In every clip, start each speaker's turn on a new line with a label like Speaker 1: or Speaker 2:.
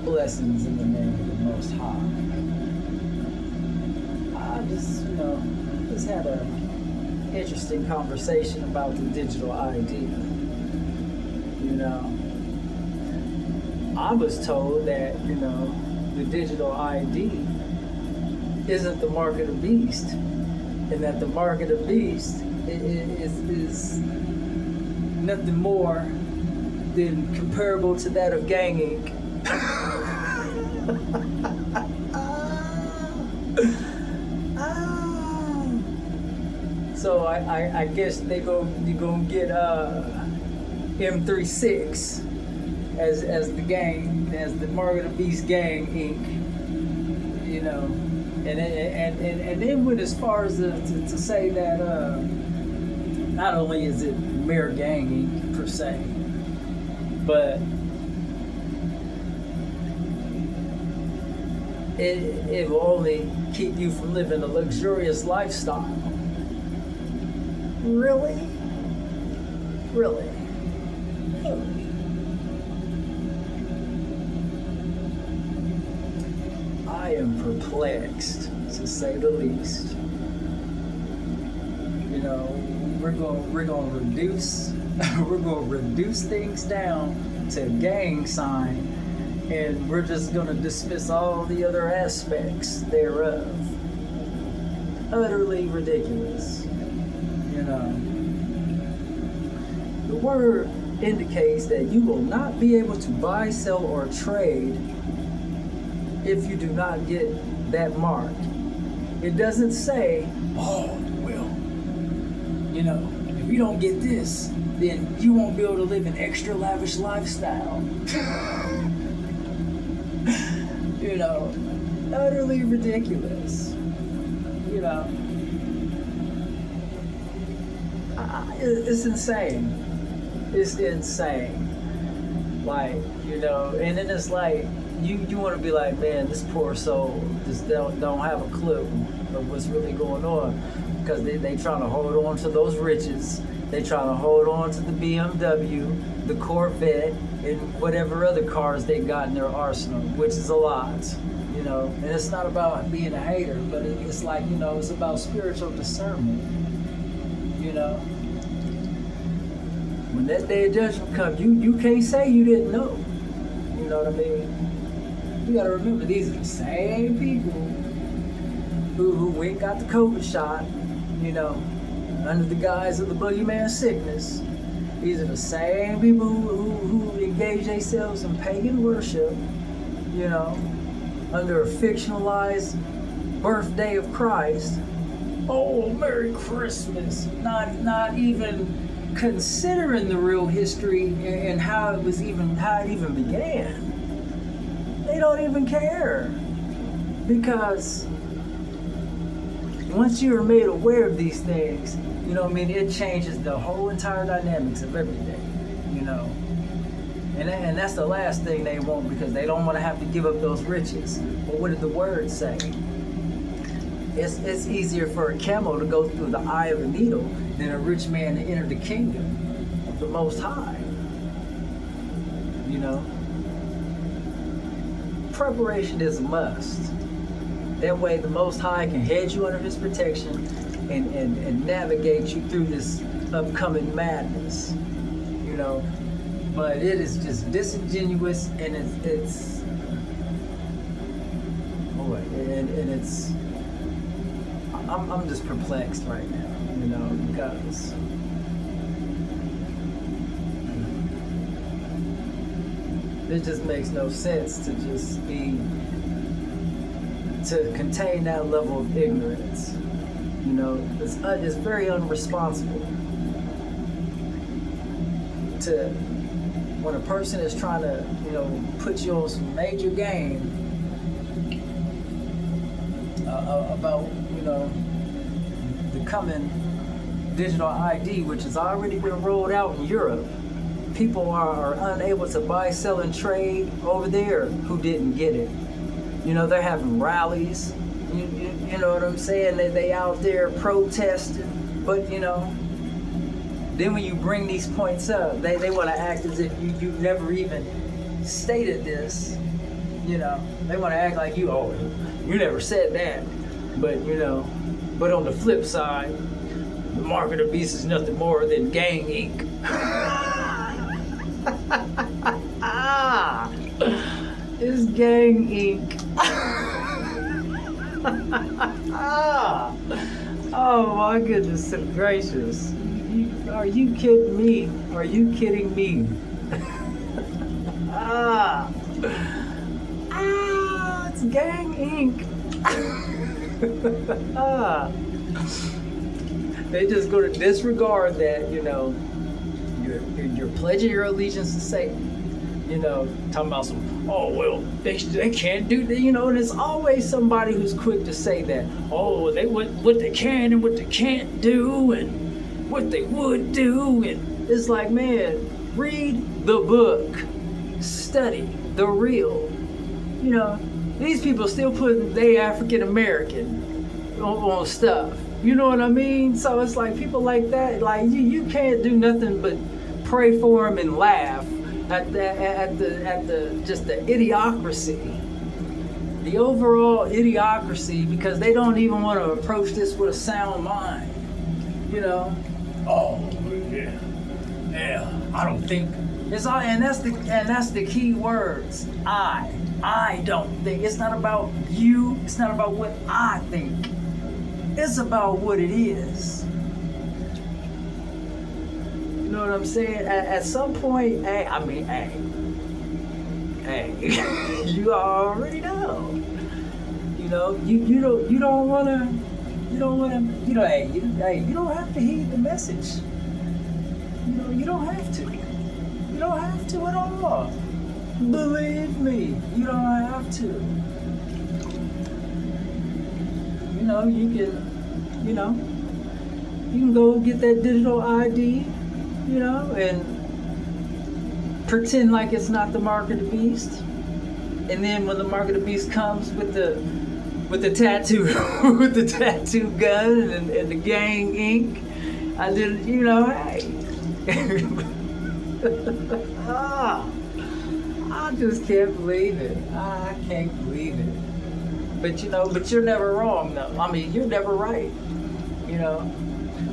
Speaker 1: blessings in the name of the Most High. I just had a interesting conversation about the digital ID. You know, I was told that, the digital ID isn't the mark of the beast, and that the mark of the beast is nothing more than comparable to that of gang ink. So I guess you gonna get M36 as the Mark of the Beast gang ink, and then went as far as to say that not only is it mere gang ink per se, but it will only keep you from living a luxurious lifestyle. Really? I am perplexed, to say the least. We're gonna reduce things down to a gang sign, and we're just gonna dismiss all the other aspects thereof. Utterly ridiculous. The word indicates that you will not be able to buy, sell, or trade if you do not get that mark. It doesn't say, if you don't get this, then you won't be able to live an extra lavish lifestyle. Utterly ridiculous. It's insane. It's insane. And then it's like, you want to be like, man, this poor soul just don't have a clue of what's really going on, because they trying to hold on to those riches. They trying to hold on to the BMW, the Corvette, and whatever other cars they got in their arsenal, which is a lot. And it's not about being a hater, but it's like, it's about spiritual discernment. When that day of judgment comes, you can't say you didn't know. You know what I mean? You gotta remember, these are the same people who went and got the COVID shot, under the guise of the boogeyman sickness. These are the same people who engage themselves in pagan worship, under a fictionalized birthday of Christ. Oh, Merry Christmas! Not even considering the real history and how it even began. They don't even care, because once you're made aware of these things, it changes the whole entire dynamics of everything, and that's the last thing they want, because they don't want to have to give up those riches. But what did the word say? It's easier for a camel to go through the eye of a needle than a rich man to enter the kingdom of the Most High. Preparation is a must. That way the Most High can head you under his protection and navigate you through this upcoming madness. But it is just disingenuous, and it's I'm just perplexed right now, because it just makes no sense to contain that level of ignorance. It's very unresponsible when a person is trying to, put you on some major game about, the coming digital ID, which has already been rolled out in Europe. People are unable to buy, sell, and trade over there who didn't get it. They're having rallies. You know what I'm saying? They out there protesting. But, then when you bring these points up, they want to act as if you never even stated this. You know, they want to act like you, oh, you never said that. But, you know, but on the flip side, the mark of the beast is nothing more than gang Inc. It's gang Inc. Oh my goodness gracious. Are you kidding me? Are you kidding me? It's gang Inc. They just going to disregard that, you know, you're pledging your allegiance to Satan. You know, talking about some, oh, well, they can't do that, you know, and it's always somebody who's quick to say that, oh, they what they can and what they can't do and what they would do. And it's like, man, read the book, study the real. You know, these people still putting they African American on stuff. You know what I mean? So it's like people like that, like you can't do nothing but pray for them and laugh at the just the idiocracy, the overall idiocracy, because they don't even want to approach this with a sound mind. You know, oh yeah, I don't think it's all, and that's the key words. I don't think. It's not about you. It's not about what I think. It's about what it is. You know what I'm saying? At some point, hey, you already know. You know, you don't wanna, you don't have to heed the message. You know, you don't have to. You don't have to at all. Believe me, you don't have to. You know, you can go get that digital ID, you know, and pretend like it's not the mark of the beast. And then when the mark of the beast comes with the tattoo, with the tattoo gun and the gang ink, I did, you know, hey. I just can't believe it. I can't believe it. But you know, but you're never wrong though. I mean, you're never right. You know,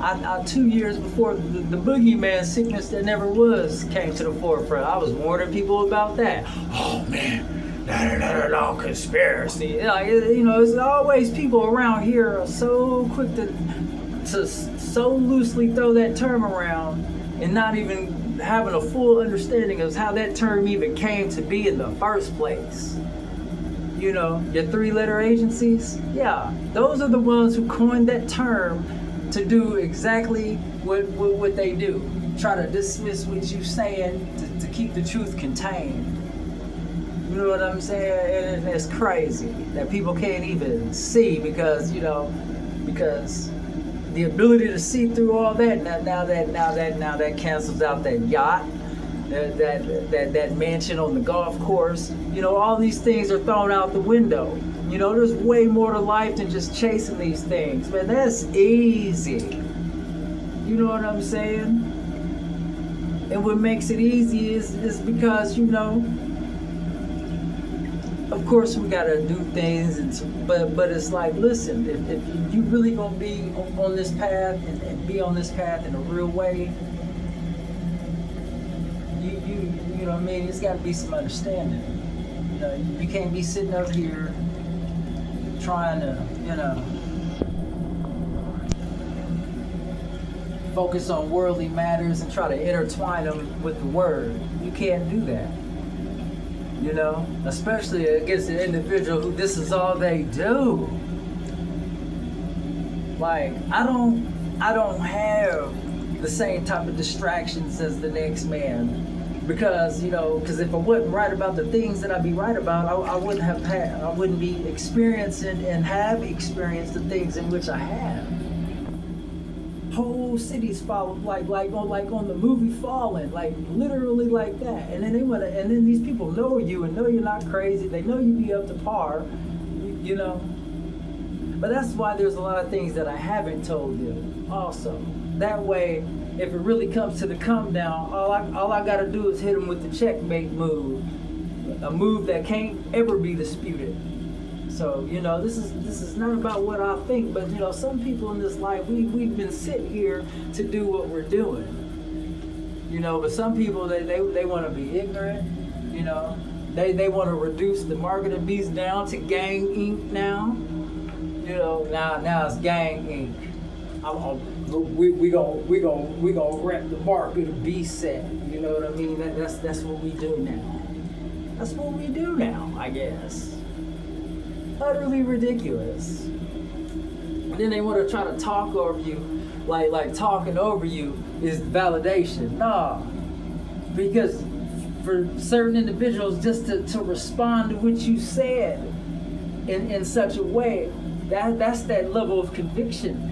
Speaker 1: I 2 years before the boogeyman sickness that never was came to the forefront, I was warning people about that. Oh man, no conspiracy. Like, you know, it's always people around here are so quick to so loosely throw that term around and not even having a full understanding of how that term even came to be in the first place. You know, your 3-letter agencies, yeah, those are the ones who coined that term to do exactly what they do. Try to dismiss what you're saying to keep the truth contained. You know what I'm saying? And it's crazy that people can't even see because, you know, because the ability to see through all that, now that cancels out that yacht, that mansion on the golf course. You know, all these things are thrown out the window. You know, there's way more to life than just chasing these things. Man, that's easy. You know what I'm saying? And what makes it easy is because, you know, of course we gotta do things, but it's like, listen, if you really gonna be on this path and be on this path in a real way, you know what I mean? It's got to be some understanding. You know, you can't be sitting up here trying to, you know, focus on worldly matters and try to intertwine them with the word. You can't do that. You know, especially against an individual who this is all they do. Like, I don't have the same type of distractions as the next man. Because, you know, because if I wasn't right about the things that I'd be right about, I wouldn't be experiencing and have experienced the things in which I have. Whole cities fall like on the movie Fallen, like literally like that. And then and then these people know you and know you're not crazy. They know you be up to par, you know. But that's why there's a lot of things that I haven't told you also. That way, if it really comes to the come down, all I gotta do is hit them with the checkmate move, a move that can't ever be disputed. So, this is not about what I think, but some people in this life, we've been sent here to do what we're doing. But some people they want to be ignorant. They want to reduce the mark of the beast down to gang Inc. now. Now it's gang Inc. We gonna rep the mark of the beast set. You know what I mean? That's what we do now. That's what we do now, I guess. Utterly ridiculous. And then they want to try to talk over you, like talking over you is validation. Nah, because for certain individuals, just to respond to what you said in such a way, that's that level of conviction.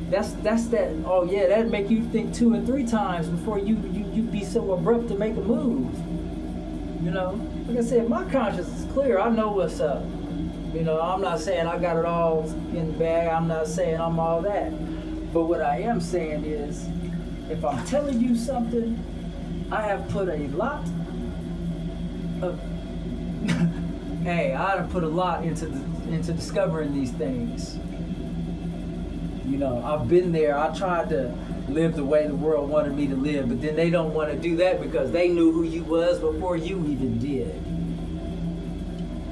Speaker 1: That's that. Oh yeah, that'd make you think 2 and 3 times before you be so abrupt to make a move. Like I said, my conscience is clear. I know what's up. I'm not saying I got it all in the bag. I'm not saying I'm all that. But what I am saying is, if I'm telling you something, I have put a lot of I have put a lot into discovering these things. I've been there. I tried to live the way the world wanted me to live, but then they don't want to do that because they knew who you was before you even did.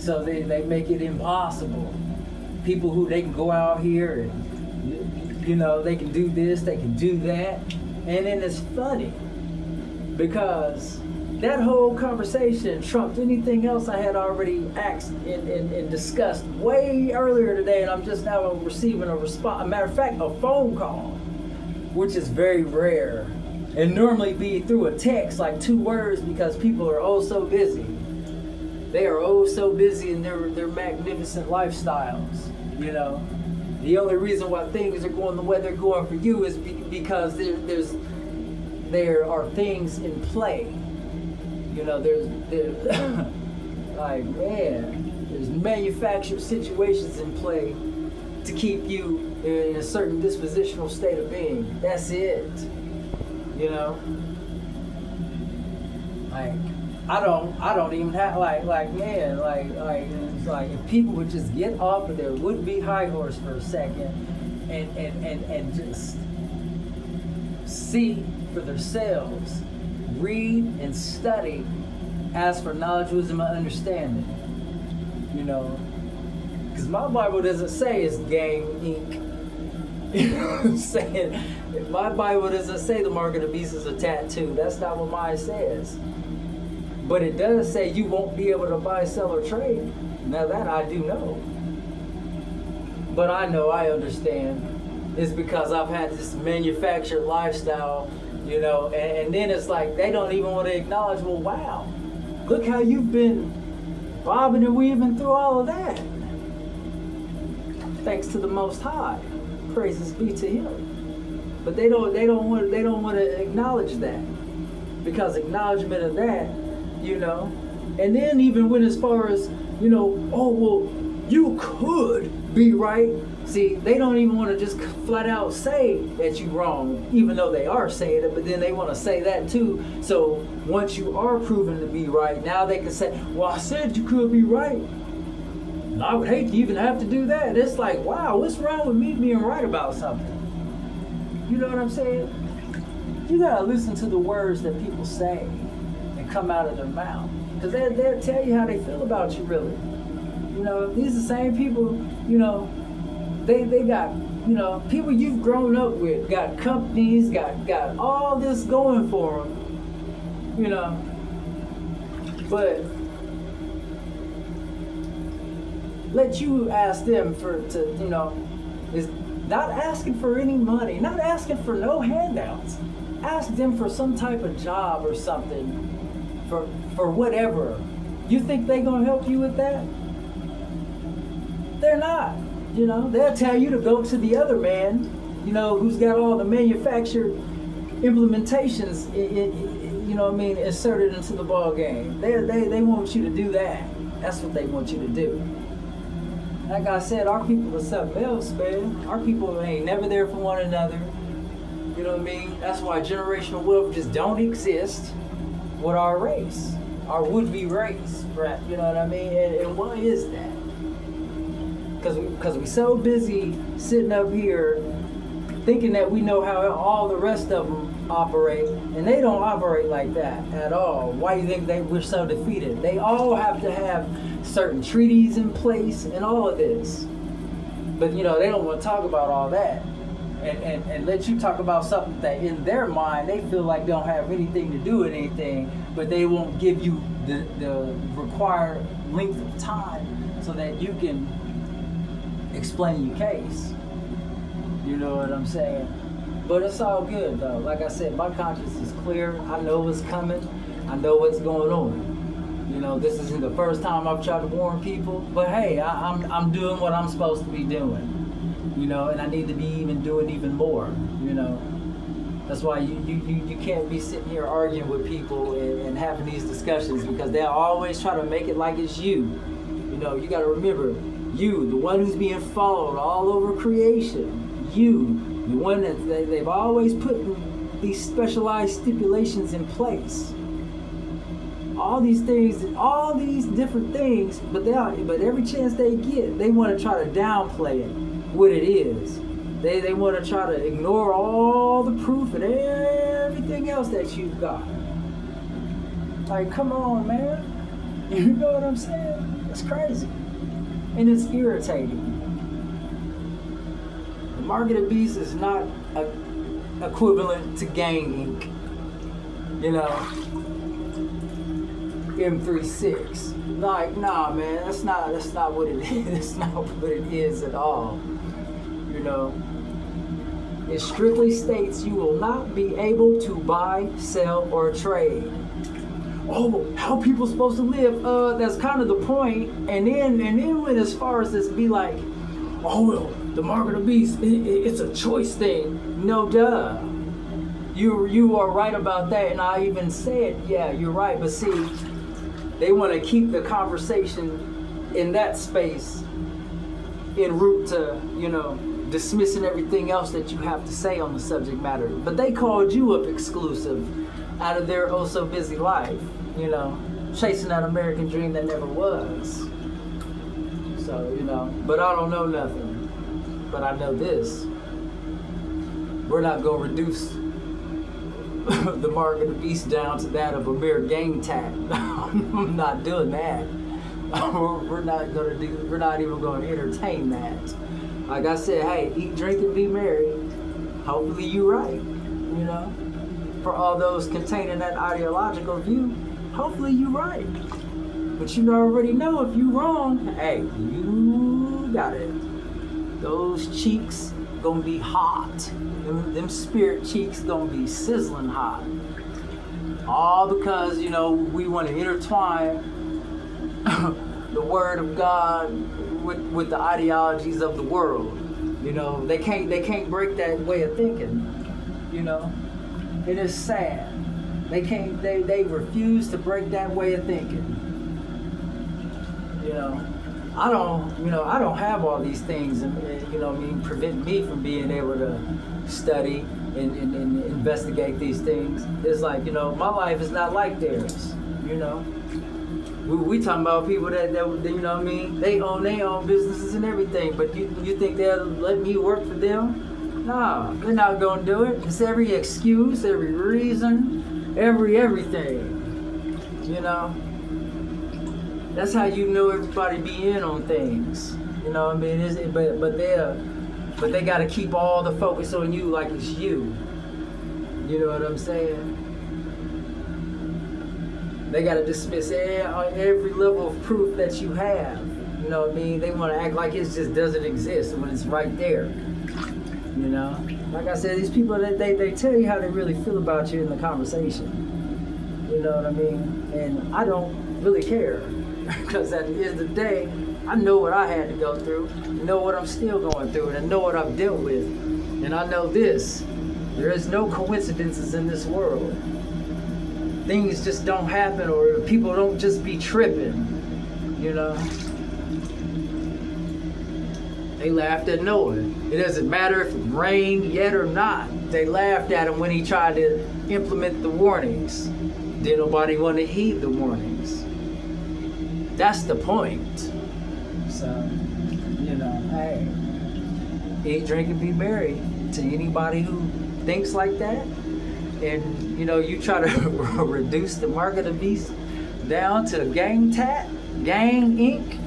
Speaker 1: So they make it impossible. People who they can go out here and they can do this, they can do that, and then it's funny because that whole conversation trumped anything else I had already asked and discussed way earlier today, and I'm just now receiving a response. A matter of fact, a phone call, which is very rare, and normally be through a text, like 2 words, because people are oh so busy. They are oh so busy in their magnificent lifestyles. The only reason why things are going the way they're going for you is because there are things in play. There's like, man, there's manufactured situations in play to keep you in a certain dispositional state of being. That's it. Like, I don't even have man, it's like if people would just get off of their would-be high horse for a second and just see for themselves, read and study, ask for knowledge, wisdom, and understanding. Because my Bible doesn't say it's gang Inc. You know what I'm saying? My Bible doesn't say the mark of the beast is a tattoo. That's not what mine says. But it does say you won't be able to buy, sell, or trade. Now that I do know. But I understand. It's because I've had this manufactured lifestyle, and then it's like they don't even want to acknowledge, well, wow, look how you've been bobbing and weaving through all of that. Thanks to the Most High. Praises be to Him. But they don't want to acknowledge that, because acknowledgement of that, and then even when as far as oh well, you could be right. See, they don't even want to just flat out say that you're wrong, even though they are saying it, but then they want to say that too. So once you are proven to be right, now they can say, well, I said you could be right. And I would hate to even have to do that. It's like, wow, what's wrong with me being right about something? You know what I'm saying? You gotta listen to the words that people say and come out of their mouth. Because they'll tell you how they feel about you, really. These are the same people, they got, people you've grown up with, got companies, got all this going for them, but let you ask them is not asking for any money, not asking for no handouts. Ask them for some type of job or something, for whatever. You think they gonna help you with that? They're not. They'll tell you to go to the other man, who's got all the manufactured implementations, inserted into the ball game. They want you to do that. That's what they want you to do. Like I said, our people are something else, man. Our people ain't never there for one another. You know what I mean? That's why generational wealth just don't exist with our race. our would-be race, right? You know what I mean? And why is that? Because we so busy sitting up here thinking that we know how all the rest of them operate, and they don't operate like that at all. Why do you think we're so defeated? They all have to have certain treaties in place and all of this. But they don't want to talk about all that and let you talk about something that in their mind they feel like don't have anything to do with anything, but they won't give you the required length of time so that you can explain your case. You know what I'm saying? But it's all good though. Like I said, my conscience is clear. I know what's coming. I know what's going on. This isn't the first time I've tried to warn people, but hey, I'm doing what I'm supposed to be doing. And I need to be doing even more. That's why you can't be sitting here arguing with people and having these discussions, because they'll always try to make it like it's you. You got to remember, you, the one who's being followed all over creation. You, the one that they've always put these specialized stipulations in place. All these things, all these different things, but every chance they get, they want to try to downplay it, what it is. They want to try to ignore all the proof and everything else that you've got. Like, come on, man. You know what I'm saying? It's crazy. And it's irritating. The mark of the beast is not equivalent to gang ink. M36. Like, nah, man, that's not what it is. That's not what it is at all. It strictly states you will not be able to buy, sell, or trade. Oh, how people supposed to live? That's kind of the point. And then when as far as this be like, oh well, the mark of the beast, it's a choice thing. No, duh. You are right about that, and I even said, yeah, you're right. But see, they want to keep the conversation in that space en route to, dismissing everything else that you have to say on the subject matter. But they called you up exclusive out of their oh so busy life, chasing that American dream that never was. So, but I don't know nothing. But I know this. We're not going to reduce the mark of the beast down to that of a mere gang tag. I'm not doing that. We're not even going to entertain that. Like I said, hey, eat, drink, and be merry. Hopefully you're right. For all those containing that ideological view, hopefully you're right. But you already know if you're wrong, hey, you got it. Those cheeks gonna be hot. Them spirit cheeks gonna be sizzling hot. All because, we want to intertwine the word of God with the ideologies of the world. They can't break that way of thinking. It is sad. They refuse to break that way of thinking. I don't have all these things, prevent me from being able to study and investigate these things. It's like, my life is not like theirs, We talking about people that they own their own businesses and everything, but you think they'll let me work for them? No, they're not gonna do it. It's every excuse, every reason, everything. That's how everybody be in on things. But they gotta keep all the focus on you like it's you. You know what I'm saying? They gotta dismiss every level of proof that you have. They want to act like it just doesn't exist when it's right there. Like I said, these people they tell you how they really feel about you in the conversation. You know what I mean? And I don't really care, because at the end of the day, I know what I had to go through, know what I'm still going through, and I know what I've dealt with. And I know this: there is no coincidences in this world. Things just don't happen, or people don't just be tripping. They laughed at Noah. It doesn't matter if it rained yet or not. They laughed at him when he tried to implement the warnings. Did nobody want to heed the warnings? That's the point. So, hey, eat, drink, and be merry. To anybody who thinks like that, and you try to reduce the mark of the beast down to gang Inc.,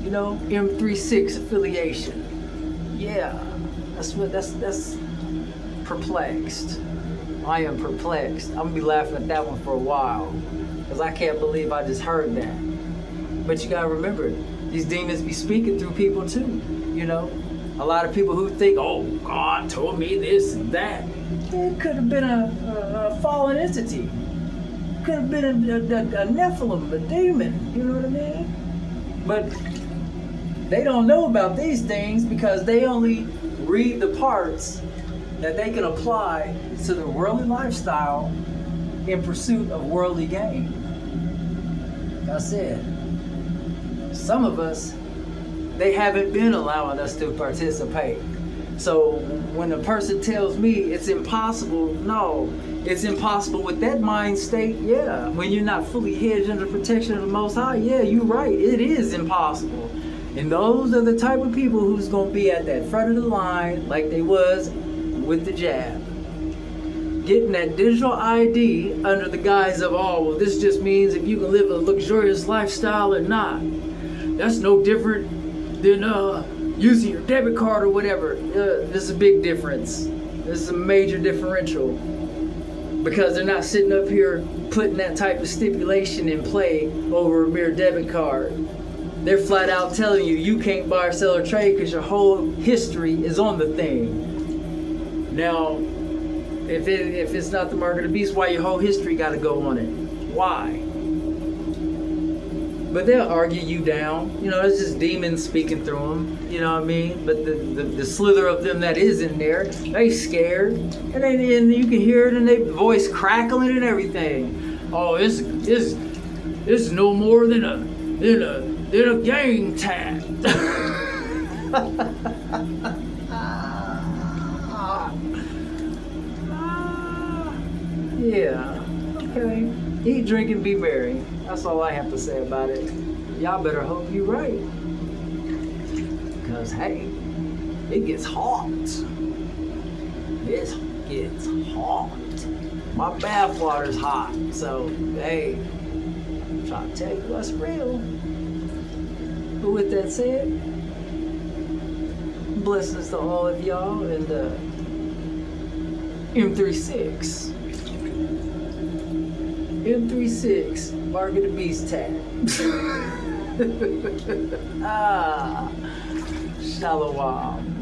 Speaker 1: M36 affiliation. Yeah, that's perplexed. I am perplexed. I'm gonna be laughing at that one for a while, because I can't believe I just heard that. But you gotta remember, these demons be speaking through people too. A lot of people who think, oh, God told me this and that. It could have been a fallen entity. Could have been a Nephilim, a demon. You know what I mean? But they don't know about these things because they only read the parts that they can apply to the worldly lifestyle in pursuit of worldly gain. Like I said, some of us, they haven't been allowing us to participate. So when a person tells me it's impossible, no, it's impossible with that mind state, yeah. When you're not fully hedged under protection of the Most High, yeah, you're right, it is impossible. And those are the type of people who's gonna be at that front of the line like they was with the jab. Getting that digital ID under the guise of, oh, well, this just means if you can live a luxurious lifestyle or not. That's no different than using your debit card or whatever. This is a big difference. This is a major differential, because they're not sitting up here putting that type of stipulation in play over a mere debit card. They're flat out telling you you can't buy or sell or trade because your whole history is on the thing. Now, if it's not the mark of the beast, why your whole history got to go on it? Why? But they'll argue you down. It's just demons speaking through them. You know what I mean? But the slither of them that is in there, they scared. And you can hear it in their voice crackling and everything. Oh, it's no more than a gang tat. Yeah. Okay. Eat, drink, and be merry. That's all I have to say about it. Y'all better hope you're right. Because, hey, it gets hot. It gets hot. My bath water's hot. So, hey, I'm trying to tell you what's real. But with that said, blessings to all of y'all, and M36. M36, Mark of the Beast tag. Shalom.